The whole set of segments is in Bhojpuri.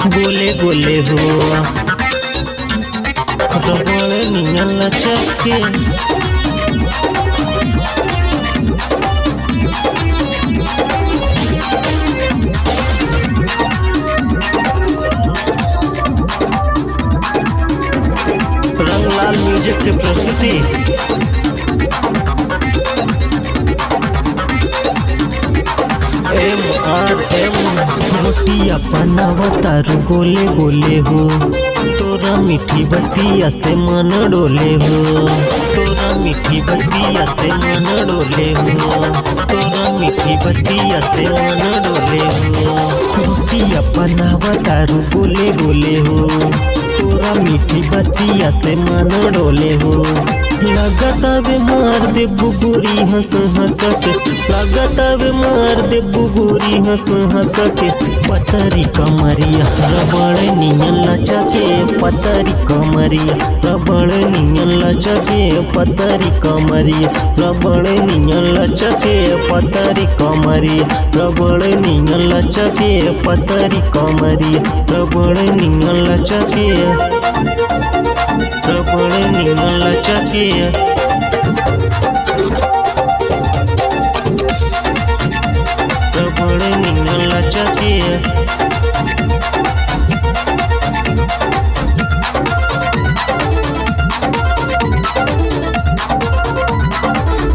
गोले गोले हो रबड़ नियन लचके रंगलाल म्यूजिक की प्रस्तुति। MRM रोटिया बनावतारू गोले गोले हो तोरा मीठी बतिया से मन डोले हो तोरा मीठी बतिया से मन डोले हो तोरा मीठी बतिया से मन डोले हो रोटिया बनावतारू गोले गोले हो तोरा मीठी बतिया से मन डोले हो लगता वे मार दे बुगुरी हंस हंस के लगता वे मार दे बुगुरी हंस हंस के पतरी कमरिया रबड़ नियन लचके पतरी कमरिया रबड़ नियन लचके पतरी कमरिया रबड़ नियन लचके पतरी कमरिया रबड़ नियन लचके पतरी कमरिया रबड़ नियन लचके रबड़ नियन लचके रबड़ नियन लचके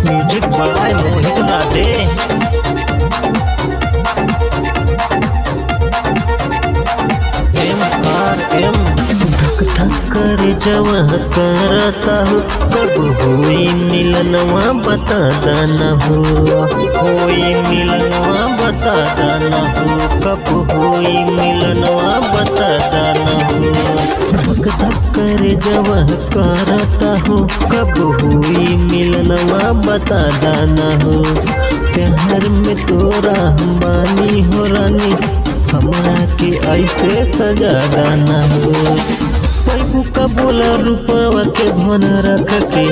music by Mohit Radhe. MRM धक धक करे जवान करता हो कब होई मिलनवा बता दाना हो होई मिलनवा बता दाना हो कब होई मिलनवा बता दाना हो धक धक करे जवान करता हो कब होई मिलनवा बता दाना हो प्यार में तोरा हम बानी हो रानी हमरा के ऐसे सजा दाना हो पैबू का बोला रूपावा के धन रख के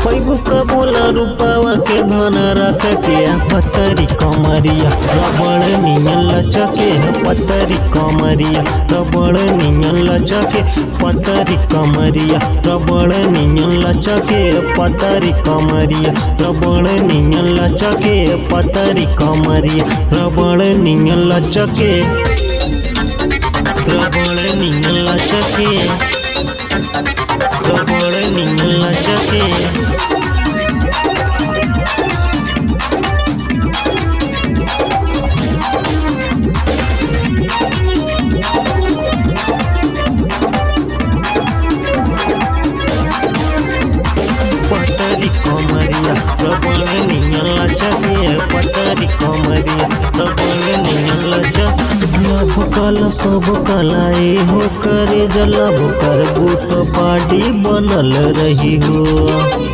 पैबू का बोला रूपावा के धन रख के पतरी कमरिया रबड़ नियन लचके पतरी कमरिया रबड़ नियन लचके पतरी कमरिया रबड़ नियन लचके पतरी कमरिया रबड़ नियन लचके पतरी कमरिया रबड़ नियन लचके रबड़ नियन लचके रबड़ नियन लचके पतरी कमरिया रबड़ नियन लचके पतरी कमरिया रबड़ नियन लचके लभ कला सब कलाए हो करे जलब करबू तो पार्टी बनल रही हो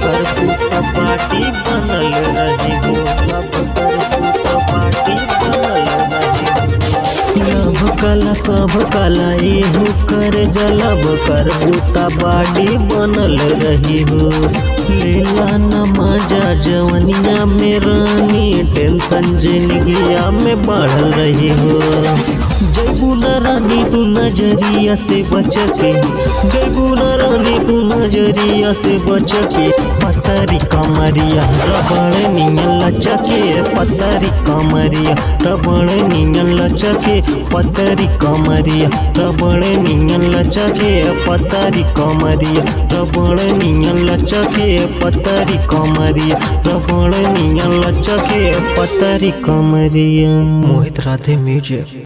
करबू तो पार्टी बनल रही हो लभ करबू तो पार्टी बनल रही हो लभ कला सब कलाए हो करे जलब करबू तो पार्टी बनल रही हो लीला न मजा जवनिया में रानी टेंशन जिंदगिया में बढ़ल रही हो जयबू न रानी तू नजरिया से बच के जयबू न रानी तू नजरिया से बच के पतरी कमरिया रबड़ नियन लचके पतरी कमरिया रबड़ नियन लचके पतरी कमरिया रबड़ नियन लचके पतरी कमरिया रबड़ नियन लचके पतरी कमरिया रबड़ नियन लचके पतरी कमरिया। मोहित राधे म्यूजिक।